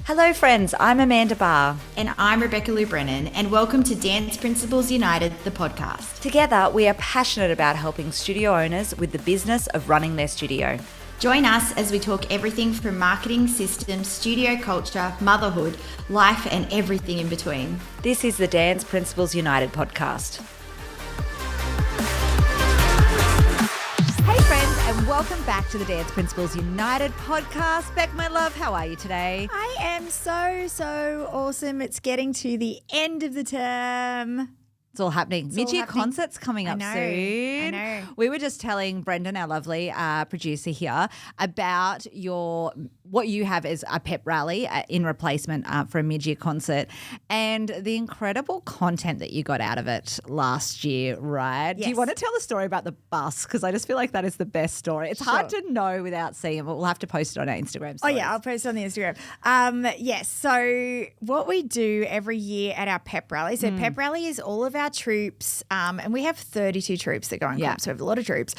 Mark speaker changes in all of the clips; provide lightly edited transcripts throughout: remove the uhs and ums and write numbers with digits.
Speaker 1: Hello friends, I'm Amanda Barr.
Speaker 2: And I'm Rebecca Lou Brennan, and welcome to Dance Principles United, the podcast.
Speaker 1: Together, we are passionate about helping studio owners with the business of running their studio.
Speaker 2: Join us as we talk everything from marketing, systems, studio culture, motherhood, life, and everything in between.
Speaker 1: This is the Dance Principles United podcast. Hey friends, and welcome back to the Dance Principles United podcast. Beck, my love, how are you today?
Speaker 3: I am so awesome. It's getting to the end of the term.
Speaker 1: It's all happening. Midyear concert's coming up soon.
Speaker 3: I know.
Speaker 1: We were just telling Brendan, our lovely producer here, about what you have as a pep rally in replacement for a midyear concert and the incredible content that you got out of it last year, right?
Speaker 3: Yes.
Speaker 1: Do you want to tell the story about the bus? Because I just feel like that is the best story. It's hard to know without seeing it, but we'll have to post it on our Instagram stories.
Speaker 3: Oh, yeah, I'll post it on the Instagram. Yes, so what we do every year at our pep rally, so pep rally is all of our troops, and we have 32 troops that go in comp, so we have a lot of troops,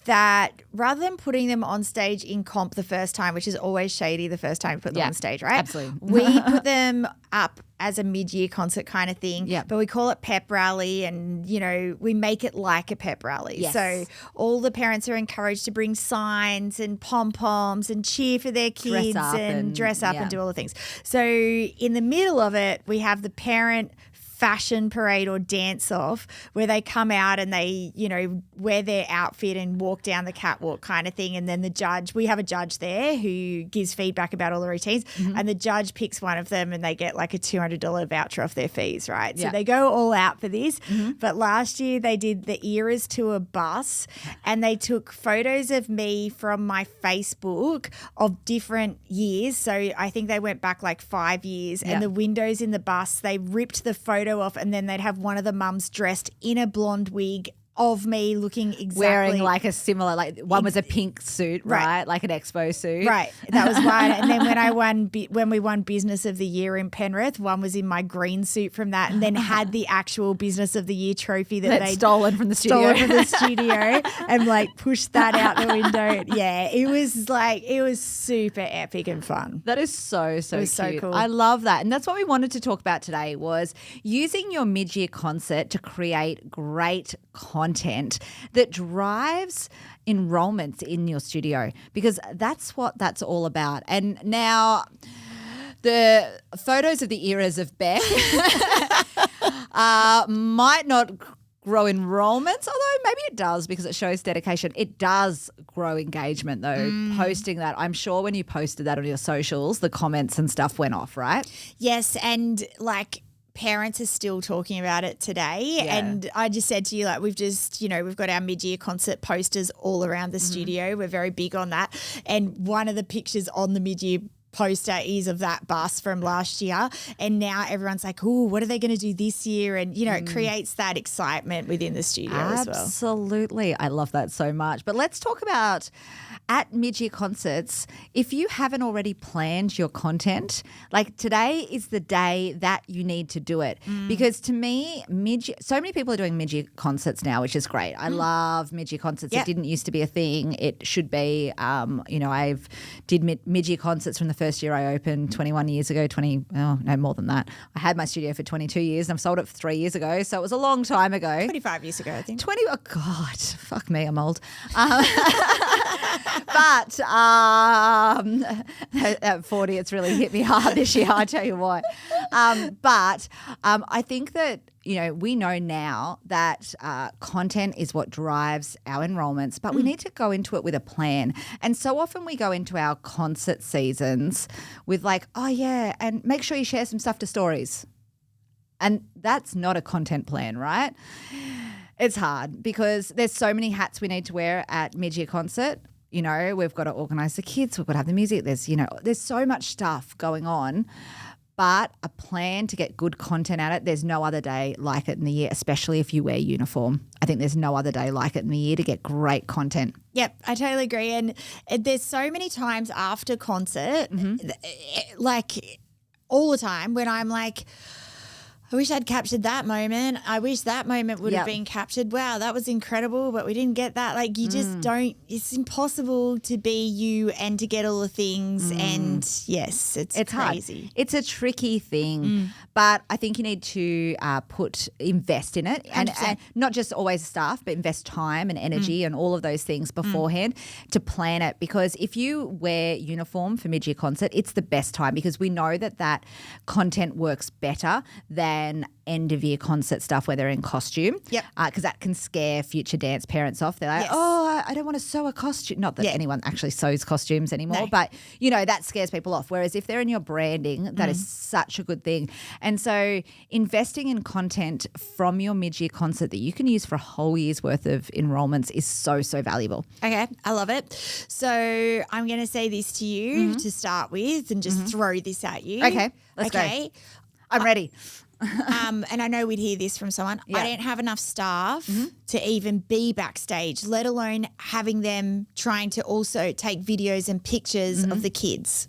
Speaker 3: that rather than putting them on stage in comp the first time, which is always shady the first time you put them on stage, right?
Speaker 1: Absolutely.
Speaker 3: We put them up as a mid-year concert kind of thing, but we call it pep rally and, you know, we make it like a pep rally.
Speaker 1: Yes.
Speaker 3: So all the parents are encouraged to bring signs and pom-poms and cheer for their kids and dress up and do all the things. So in the middle of it, we have the parent fashion parade or dance off where they come out and they, you know, wear their outfit and walk down the catwalk kind of thing. And then we have a judge there who gives feedback about all the routines and the judge picks one of them and they get like a $200 voucher off their fees, right? So they go all out for this. But last year they did the eras to a bus and they took photos of me from my Facebook of different years. So I think they went back like 5 years and the windows in the bus, they ripped the photo off and then they'd have one of the mums dressed in a blonde wig of me looking exactly.
Speaker 1: Wearing like a similar, like one was a pink suit, right? Like an expo suit.
Speaker 3: Right. That was one. And then when we won Business of the Year in Penrith, one was in my green suit from that and then had the actual Business of the Year trophy that they'd
Speaker 1: stolen from the studio.
Speaker 3: And like pushed that out the window. Yeah, it was super epic and fun.
Speaker 1: That is so cute.
Speaker 3: So cool.
Speaker 1: I love that. And that's what we wanted to talk about today was using your mid-year concert to create great content that drives enrollments in your studio, because that's what that's all about. And now the photos of the eras of Beck might not grow enrollments, although maybe it does because it shows dedication. It does grow engagement though, posting that. I'm sure when you posted that on your socials, the comments and stuff went off, right?
Speaker 3: Yes, and like parents are still talking about it today. And I just said to you, like, we've got our mid-year concert posters all around the studio. We're very big on that. And one of the pictures on the mid-year poster is of that bus from last year. And now everyone's like, oh, what are they going to do this year? And, you know, it creates that excitement within the studio as well.
Speaker 1: Absolutely. I love that so much. But let's talk about at mid-year concerts, if you haven't already planned your content, like today is the day that you need to do it. Because to me, so many people are doing mid-year concerts now, which is great. I love mid-year concerts. It didn't used to be a thing. It should be. I've did mid-year concerts from the first year I opened 21 years ago, more than that. I had my studio for 22 years and I've sold it for 3 years ago. So it was a long time ago.
Speaker 3: 25 years ago, I think.
Speaker 1: Oh God, fuck me, I'm old. But at 40, it's really hit me hard this year, I tell you what. But I think that, you know, we know now that content is what drives our enrollments, but we need to go into it with a plan. And so often we go into our concert seasons with like, oh yeah, and make sure you share some stuff to stories. And that's not a content plan, right? It's hard because there's so many hats we need to wear at mid-year concert. You know, we've got to organise the kids, we've got to have the music. There's so much stuff going on, but a plan to get good content at it, there's no other day like it in the year, especially if you wear uniform. I think there's no other day like it in the year to get great content.
Speaker 3: Yep, I totally agree. And there's so many times after concert, like all the time when I'm like, I wish I'd captured that moment. I wish that moment would have been captured. Wow, that was incredible, but we didn't get that. Like you just don't, it's impossible to be you and to get all the things. And yes, it's crazy.
Speaker 1: Hard. It's a tricky thing, but I think you need to invest in it and not just always staff, but invest time and energy and all of those things beforehand to plan it. Because if you wear uniform for mid-year concert, it's the best time because we know that content works better than end-of-year concert stuff where they're in costume.
Speaker 3: Yep.
Speaker 1: Because that can scare future dance parents off. They're like, oh, I don't want to sew a costume. Not that anyone actually sews costumes anymore, but, you know, that scares people off. Whereas if they're in your branding, that is such a good thing. And so investing in content from your mid-year concert that you can use for a whole year's worth of enrollments is so, so valuable.
Speaker 3: Okay, I love it. So I'm going to say this to you to start with and just throw this at you.
Speaker 1: Okay, let's go. I'm ready.
Speaker 3: And I know we'd hear this from someone. Yeah. I don't have enough staff to even be backstage, let alone having them trying to also take videos and pictures of the kids.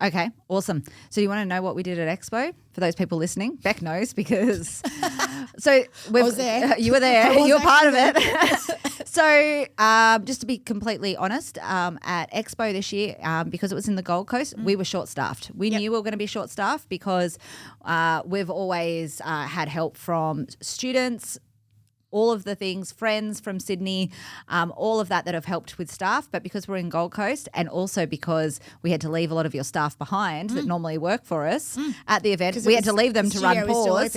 Speaker 1: Okay, awesome. So you want to know what we did at Expo? For those people listening, Beck knows because I
Speaker 3: was there.
Speaker 1: You were there. You were part of it. So just to be completely honest, at Expo this year, because it was in the Gold Coast, we were short-staffed. We knew we were going to be short-staffed because we've always had help from students, all of the things, friends from Sydney, all of that have helped with staff. But because we're in Gold Coast and also because we had to leave a lot of your staff behind that normally work for us at the event, we had to leave them to run pause.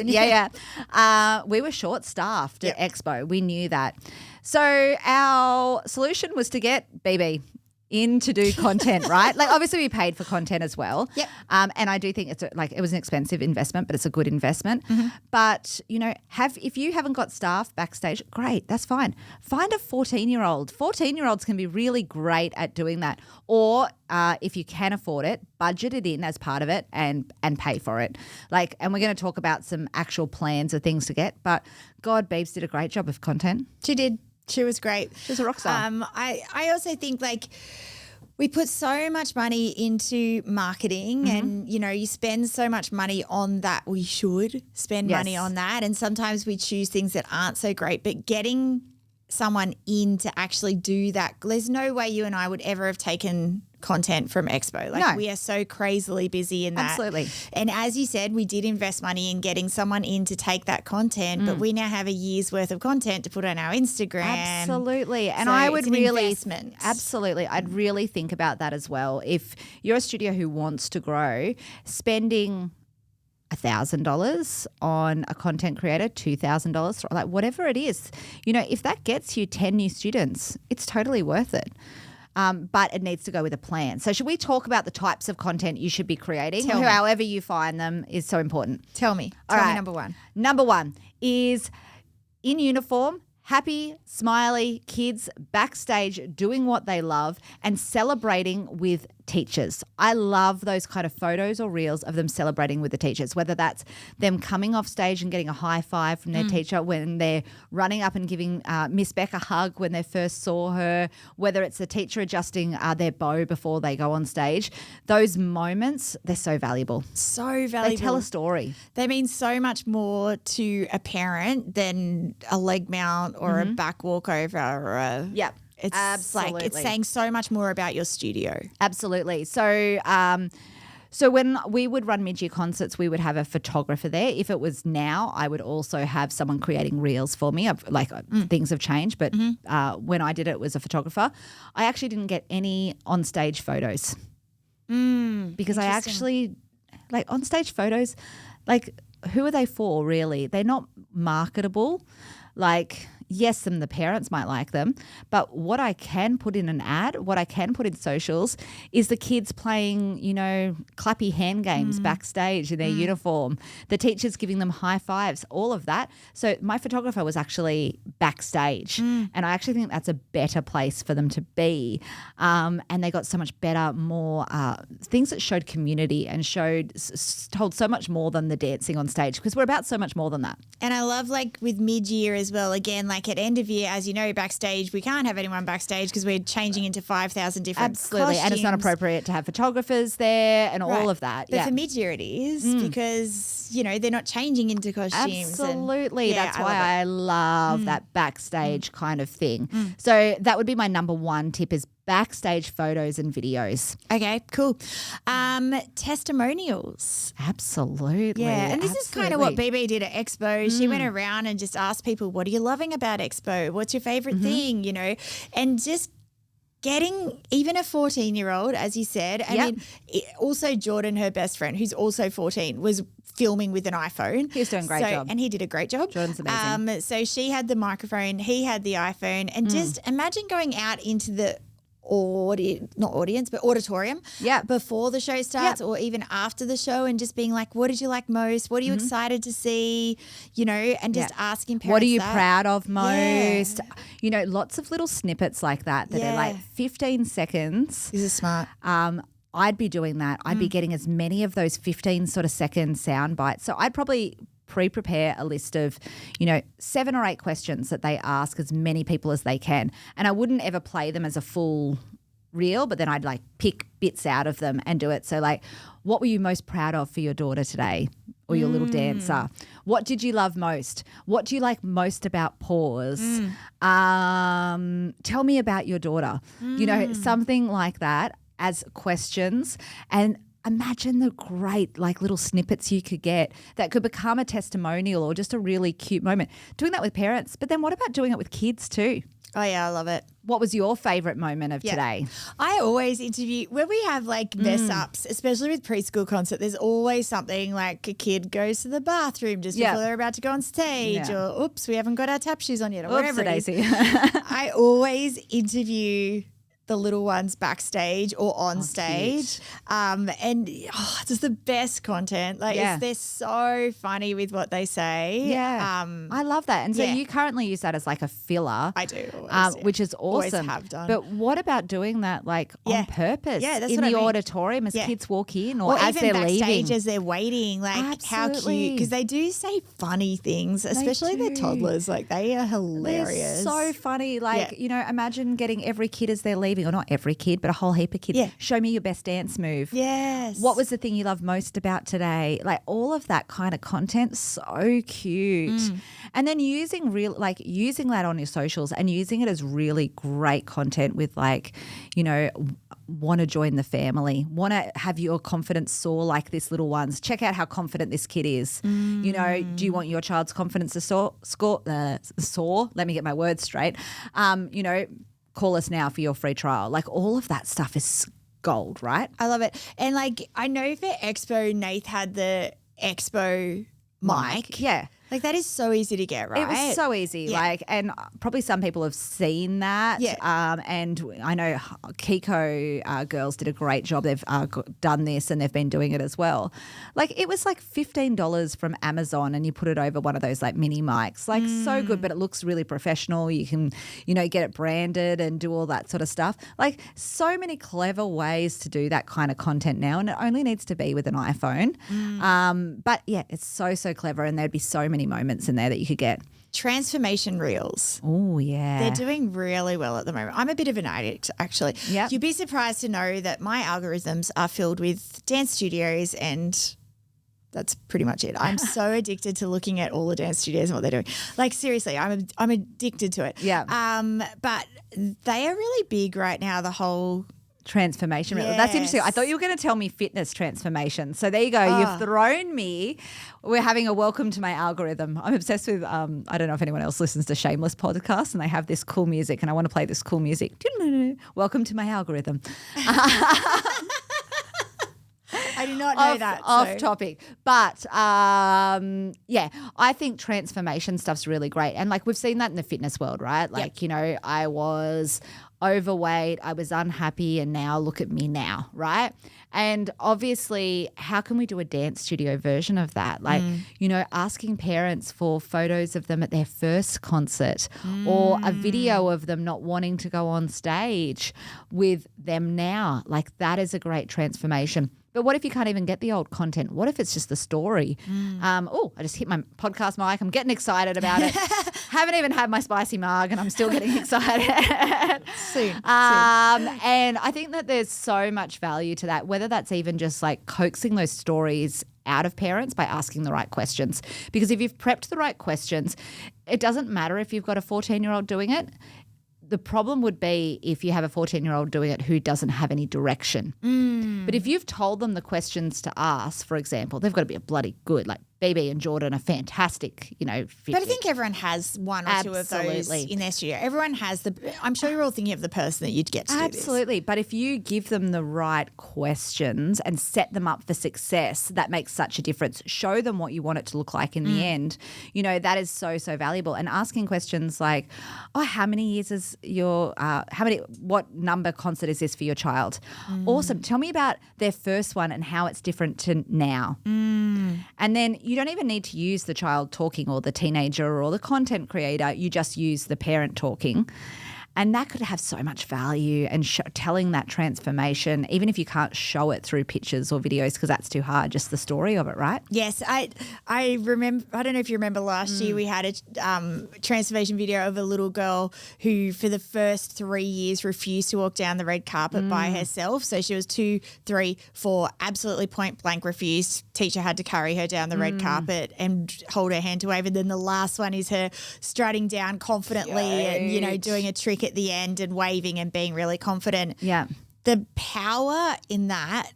Speaker 1: We were short-staffed at Expo. We knew that. So our solution was to get BB in to do content, right? Like obviously we paid for content as well.
Speaker 3: Yep.
Speaker 1: And I do think it was an expensive investment, but it's a good investment. But, you know, if you haven't got staff backstage, great, that's fine. Find a 14-year-old. 14-year-olds can be really great at doing that. Or if you can afford it, budget it in as part of it and pay for it. And we're going to talk about some actual plans of things to get. But God, Beebs did a great job of content.
Speaker 3: She did. She was great.
Speaker 1: She's a rock star.
Speaker 3: I also think we put so much money into marketing and, you know, you spend so much money on that. We should spend money on that. And sometimes we choose things that aren't so great, but getting someone in to actually do that, there's no way you and I would ever have taken content from Expo. We are so crazily busy in that.
Speaker 1: Absolutely.
Speaker 3: And as you said, we did invest money in getting someone in to take that content, but we now have a year's worth of content to put on our Instagram.
Speaker 1: Absolutely. And
Speaker 3: so
Speaker 1: I would
Speaker 3: I'd
Speaker 1: really think about that as well. If you're a studio who wants to grow, spending $1,000 on a content creator, $2,000, like whatever it is, you know, if that gets you 10 new students, it's totally worth it. But it needs to go with a plan. So should we talk about the types of content you should be creating? However you find them is so important.
Speaker 3: Tell me. Tell me number one.
Speaker 1: Number one is in uniform, happy, smiley kids backstage doing what they love and celebrating with teachers. I love those kind of photos or reels of them celebrating with the teachers, whether that's them coming off stage and getting a high five from their teacher, when they're running up and giving Miss Beck a hug when they first saw her, whether it's the teacher adjusting their bow before they go on stage. Those moments, they're so valuable.
Speaker 3: So valuable.
Speaker 1: They tell a story.
Speaker 3: They mean so much more to a parent than a leg mount or a back walkover or a...
Speaker 1: Yep.
Speaker 3: It's
Speaker 1: absolutely.
Speaker 3: It's saying so much more about your studio.
Speaker 1: Absolutely. So when we would run mid-year concerts, we would have a photographer there. If it was now, I would also have someone creating reels for me. Things have changed, but when I did it was a photographer. I actually didn't get any on-stage photos because I actually on-stage photos, who are they for really? They're not marketable. Yes, the parents might like them, but what I can put in an ad, what I can put in socials is the kids playing, you know, clappy hand games backstage in their uniform, the teachers giving them high fives, all of that. So my photographer was actually backstage and I actually think that's a better place for them to be. And they got so much better, more things that showed community and told so much more than the dancing on stage, because we're about so much more than that.
Speaker 3: And I love with mid-year as well, again, like at end of year, as you know, backstage, we can't have anyone backstage because we're changing into 5,000 different
Speaker 1: Absolutely.
Speaker 3: costumes.
Speaker 1: And it's not appropriate to have photographers there and all of that.
Speaker 3: But for Midyear it is because, you know, they're not changing into costumes.
Speaker 1: Absolutely. That's why I love that backstage kind of thing. So that would be my number one tip is backstage photos and videos.
Speaker 3: Okay, cool. Testimonials.
Speaker 1: Absolutely.
Speaker 3: Yeah, and this is kind of what BB did at Expo. She went around and just asked people, what are you loving about Expo? What's your favourite thing, you know? And just getting even a 14-year-old, as you said, I mean, also Jordan, her best friend, who's also 14, was filming with an iPhone.
Speaker 1: He was doing a great job.
Speaker 3: And he did a great job.
Speaker 1: Jordan's amazing.
Speaker 3: So she had the microphone, he had the iPhone, and just imagine going out into the auditorium before the show starts or even after the show and just being like, what did you like most? What are you excited to see? You know, and just asking parents
Speaker 1: what are you proud of most? You know, lots of little snippets like that are like 15 seconds.
Speaker 3: This is smart.
Speaker 1: I'd be doing that. I'd be getting as many of those 15 sort of second sound bites. So I'd probably prepare a list of, 7 or 8 questions that they ask as many people as they can. And I wouldn't ever play them as a full reel, but then I'd like pick bits out of them and do it. So like, what were you most proud of for your daughter today or your little dancer? What did you love most? What do you like most about Pause? Tell me about your daughter. You know, something like that as questions. And imagine the great like little snippets you could get that could become a testimonial or just a really cute moment. Doing that with parents, but then what about doing it with kids too?
Speaker 3: Oh, yeah, I love it.
Speaker 1: What was your favourite moment of today?
Speaker 3: I always interview, when we have like mess ups, especially with preschool concert, there's always something like a kid goes to the bathroom just before they're about to go on stage or oops, we haven't got our tap shoes on yet or whatever it is. I always interview the little ones backstage or on stage. And it's just the best content. Like they're so funny with what they say.
Speaker 1: Yeah. I love that. And so you currently use that as like a filler.
Speaker 3: I do. Always,
Speaker 1: which is awesome.
Speaker 3: Always have done.
Speaker 1: But what about doing that like on purpose
Speaker 3: that's
Speaker 1: in
Speaker 3: what
Speaker 1: the
Speaker 3: I mean.
Speaker 1: auditorium as kids walk in or as
Speaker 3: even
Speaker 1: they're
Speaker 3: backstage
Speaker 1: leaving?
Speaker 3: as they're waiting. Like how cute. Because they do say funny things, especially their toddlers. Like they are hilarious.
Speaker 1: They're so funny. Like, imagine getting every kid as they're leaving, or not every kid, but a whole heap of kids. Yeah. Show me your best dance move.
Speaker 3: Yes.
Speaker 1: What was the thing you loved most about today? Like all of that kind of content, so cute. And then using that on your socials and using it as really great content with like, want to join the family, want to have your confidence soar like this little one's. Check out how confident this kid is. Do you want your child's confidence to soar? Let me get my words straight. Call us now for your free trial. Like all of that stuff is gold, right?
Speaker 3: I love it. And like I know for Expo, Nath had the Expo mic.
Speaker 1: Yeah.
Speaker 3: Like that is so easy to get, right?
Speaker 1: It was so easy.
Speaker 3: Yeah.
Speaker 1: Like, and probably some people have seen that.
Speaker 3: Yeah.
Speaker 1: And I know Kiko girls did a great job. They've done this and they've been doing it as well. Like it was like $15 from Amazon and you put it over one of those like mini mics. Like so good, but it looks really professional. You can, get it branded and do all that sort of stuff. Like so many clever ways to do that kind of content now, and it only needs to be with an iPhone. But yeah, it's so clever, and there'd be so many moments in there that you could get.
Speaker 3: Transformation reels.
Speaker 1: Oh, yeah.
Speaker 3: They're doing really well at the moment. I'm a bit of an addict, actually.
Speaker 1: Yeah.
Speaker 3: You'd be surprised to know that my algorithms are filled with dance studios, and that's pretty much it. I'm so addicted to looking at all the dance studios and what they're doing. Like seriously, I'm addicted to it.
Speaker 1: Yeah.
Speaker 3: But they are really big right now, the whole
Speaker 1: transformation. Yes. That's interesting. I thought you were going to tell me fitness transformation. So there you go. You've thrown me. We're having a welcome to my algorithm. I'm obsessed with, I don't know if anyone else listens to Shameless podcast, and they have this cool music, and I want to play this cool music. Welcome to my algorithm.
Speaker 3: I do not know that.
Speaker 1: Off topic. But, yeah, I think transformation stuff's really great. And, like, we've seen that in the fitness world, right? Like, I was overweight, I was unhappy, and now look at me now, right? And obviously, how can we do a dance studio version of that? Like, asking parents for photos of them at their first concert or a video of them not wanting to go on stage with them now. Like, that is a great transformation. But what if you can't even get the old content? What if it's just the story? I just hit my podcast mic. I'm getting excited about it. Haven't even had my spicy mug and I'm still getting excited.
Speaker 3: Soon.
Speaker 1: And I think that there's so much value to that, whether that's even just like coaxing those stories out of parents by asking the right questions. Because if you've prepped the right questions, it doesn't matter if you've got a 14-year-old doing it. The problem would be if you have a 14-year-old doing it who doesn't have any direction. But if you've told them the questions to ask, for example, they've got to be a bloody good, like BB and Jordan are fantastic, you know.
Speaker 3: But I think everyone has one or two of those in their studio. Everyone has I'm sure you're all thinking of the person that you'd get to do this.
Speaker 1: Absolutely. But if you give them the right questions and set them up for success, that makes such a difference. Show them what you want it to look like in the end. You know, that is so, so valuable. And asking questions like, oh, how many years is what number concert is this for your child? Awesome. Tell me about their first one and how it's different to now. And then you don't even need to use the child talking or the teenager or the content creator. You just use the parent talking. And that could have so much value and telling that transformation, even if you can't show it through pictures or videos because that's too hard, just the story of it, right?
Speaker 3: Yes. I remember, I don't know if you remember last year we had a transformation video of a little girl who for the first 3 years refused to walk down the red carpet by herself. So she was 2, 3, 4, absolutely point blank refused. Teacher had to carry her down the red carpet and hold her hand to wave. And then the last one is her strutting down confidently and, you know, doing a trick at the end and waving and being really confident.
Speaker 1: Yeah.
Speaker 3: The power in that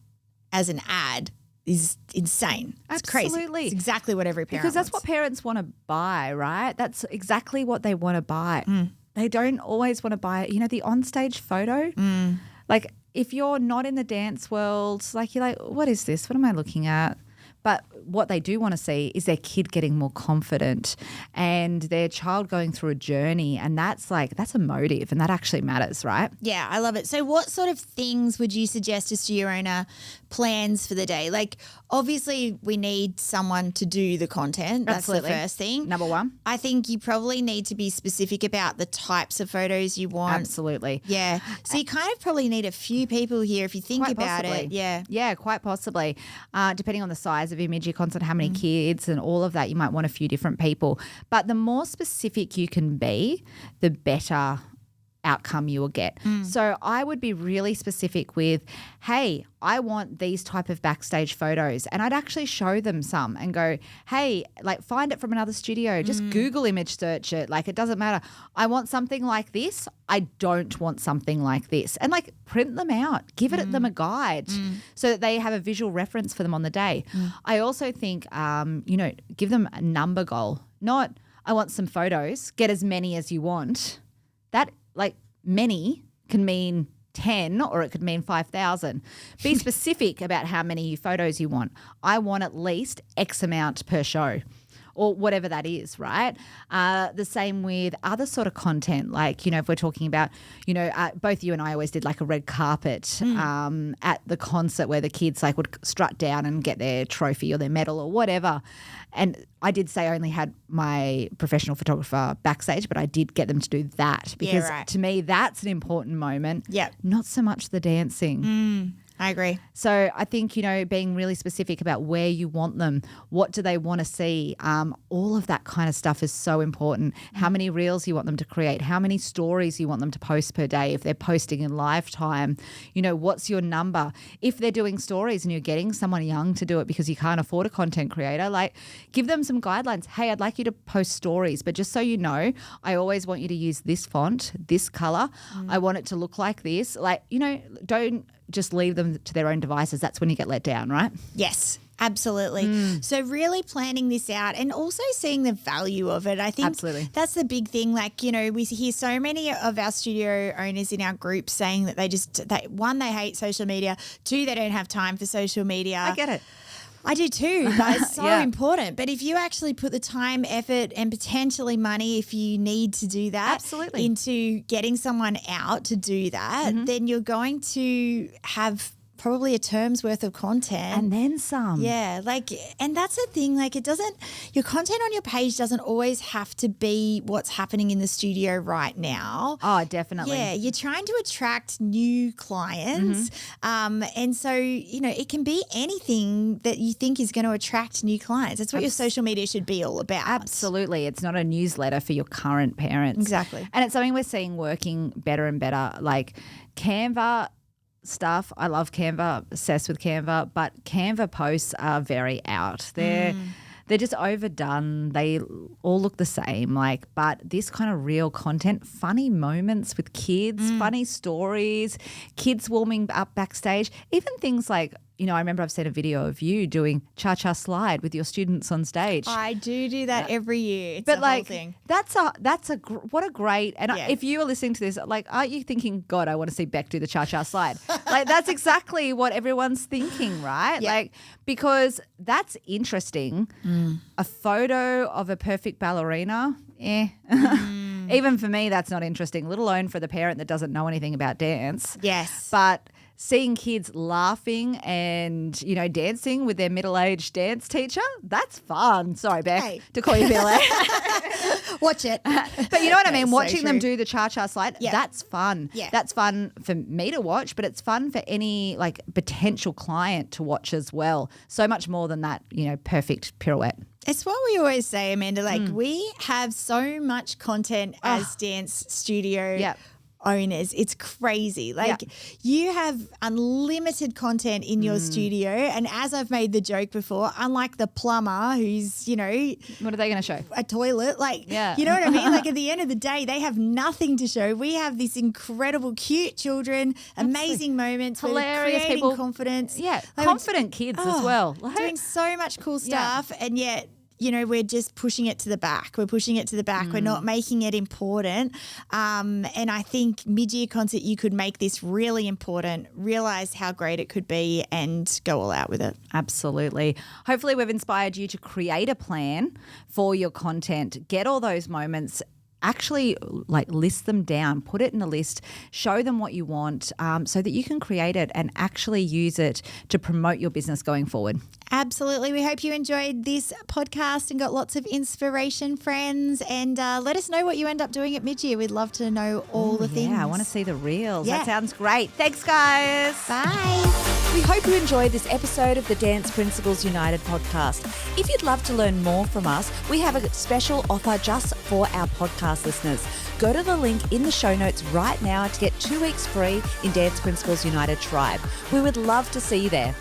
Speaker 3: as an ad is insane. It's
Speaker 1: Absolutely.
Speaker 3: crazy. It's exactly what every parent
Speaker 1: Because that's
Speaker 3: wants.
Speaker 1: what parents want to buy, right? That's exactly what they want to buy. They don't always want to buy, you know, the onstage photo. Like if you're not in the dance world, like you're like, what is this? What am I looking at? But what they do want to see is their kid getting more confident and their child going through a journey. And that's a motive and that actually matters, right?
Speaker 3: Yeah, I love it. So what sort of things would you suggest a studio owner plans for the day? Like obviously we need someone to do the content. That's
Speaker 1: Absolutely.
Speaker 3: the first thing.
Speaker 1: Number one.
Speaker 3: I think you probably need to be specific about the types of photos you want.
Speaker 1: Absolutely.
Speaker 3: Yeah. So you kind of probably need a few people here if you think
Speaker 1: Quite
Speaker 3: about
Speaker 1: possibly.
Speaker 3: it. Yeah.
Speaker 1: Yeah, quite possibly. Depending on the size of your Midyear concert, how many kids and all of that, you might want a few different people. But the more specific you can be, the better outcome you will get. So I would be really specific with, hey, I want these type of backstage photos. And I'd actually show them some and go, hey, like find it from another studio. Just Google image search it. Like it doesn't matter. I want something like this. I don't want something like this. And like print them out. Give them a guide so that they have a visual reference for them on the day. I also think, you know, give them a number goal. Not I want some photos. Get as many as you want. That like many can mean 10 or it could mean 5,000. Be specific about how many photos you want. I want at least X amount per show or whatever that is, right? The same with other sort of content, like, you know, if we're talking about, you know, both you and I always did like a red carpet at the concert where the kids like would strut down and get their trophy or their medal or whatever. And I did say I only had my professional photographer backstage, but I did get them to do that because to me that's an important moment.
Speaker 3: Yeah.
Speaker 1: Not so much the dancing.
Speaker 3: I agree.
Speaker 1: So I think, you know, being really specific about where you want them, what do they want to see, all of that kind of stuff is so important. How many reels you want them to create, how many stories you want them to post per day if they're posting in live time, you know, what's your number? If they're doing stories and you're getting someone young to do it because you can't afford a content creator, like give them some guidelines. Hey, I'd like you to post stories, but just so you know, I always want you to use this font, this color. I want it to look like this. Like, you know, don't just leave them to their own devices. That's when you get let down, right?
Speaker 3: Yes, absolutely. So really planning this out and also seeing the value of it. I think
Speaker 1: Absolutely.
Speaker 3: that's the big thing. Like, you know, we hear so many of our studio owners in our group saying that they hate social media, 2, they don't have time for social media.
Speaker 1: I get it.
Speaker 3: I do too, but it's so
Speaker 1: Yeah.
Speaker 3: important. But if you actually put the time, effort, and potentially money, if you need to do that,
Speaker 1: Absolutely.
Speaker 3: into getting someone out to do that, then you're going to have probably a term's worth of content.
Speaker 1: And then some.
Speaker 3: Yeah, and that's the thing, your content on your page doesn't always have to be what's happening in the studio right now.
Speaker 1: Oh, definitely.
Speaker 3: Yeah, you're trying to attract new clients. And so, it can be anything that you think is going to attract new clients. That's what your social media should be all about.
Speaker 1: Absolutely. It's not a newsletter for your current parents.
Speaker 3: Exactly.
Speaker 1: And it's something we're seeing working better and better. Like Canva stuff. I love Canva, obsessed with Canva, but Canva posts are very out. They're just overdone. They all look the same. But this kind of real content, funny moments with kids, funny stories, kids warming up backstage, even things like, I remember I've seen a video of you doing cha-cha slide with your students on stage.
Speaker 3: I do that every year. It's
Speaker 1: but
Speaker 3: a whole thing.
Speaker 1: What a great, and if you are listening to this, aren't you thinking, God, I want to see Beck do the cha-cha slide? That's exactly what everyone's thinking, right?
Speaker 3: Yeah.
Speaker 1: Because that's interesting. A photo of a perfect ballerina, even for me, that's not interesting, let alone for the parent that doesn't know anything about dance.
Speaker 3: Yes.
Speaker 1: But seeing kids laughing and, dancing with their middle-aged dance teacher, that's fun. Sorry, Beck, to call you middle-aged.
Speaker 3: Watch it.
Speaker 1: But you know what I mean?
Speaker 3: So
Speaker 1: Watching them do the cha-cha slide, that's fun.
Speaker 3: Yeah.
Speaker 1: That's fun for me to watch, but it's fun for any potential client to watch as well. So much more than that, perfect pirouette.
Speaker 3: It's what we always say, Amanda, we have so much content as dance studio owners. It's crazy. You have unlimited content in your studio, and as I've made the joke before, unlike the plumber who's,
Speaker 1: what are they going to show?
Speaker 3: A toilet, you know what I mean? At the end of the day, they have nothing to show. We have this incredible, cute children, amazing moments,
Speaker 1: hilarious
Speaker 3: creating
Speaker 1: people,
Speaker 3: confidence.
Speaker 1: Yeah, confident kids as well.
Speaker 3: Doing so much cool stuff, and yet we're just pushing it to the back. We're pushing it to the back. We're not making it important. And I think mid-year concert, you could make this really important, realize how great it could be, and go all out with it.
Speaker 1: Absolutely. Hopefully we've inspired you to create a plan for your content, get all those moments, actually list them down, put it in a list, show them what you want so that you can create it and actually use it to promote your business going forward.
Speaker 3: Absolutely. We hope you enjoyed this podcast and got lots of inspiration, friends. And let us know what you end up doing at Midyear. We'd love to know all the things.
Speaker 1: Yeah, I want to see the reels. Yeah. That sounds great. Thanks, guys.
Speaker 3: Bye.
Speaker 4: We hope you enjoyed this episode of the Dance Principles United podcast. If you'd love to learn more from us, we have a special offer just for our podcast listeners. Go to the link in the show notes right now to get 2 weeks free in Dance Principles United Tribe. We would love to see you there.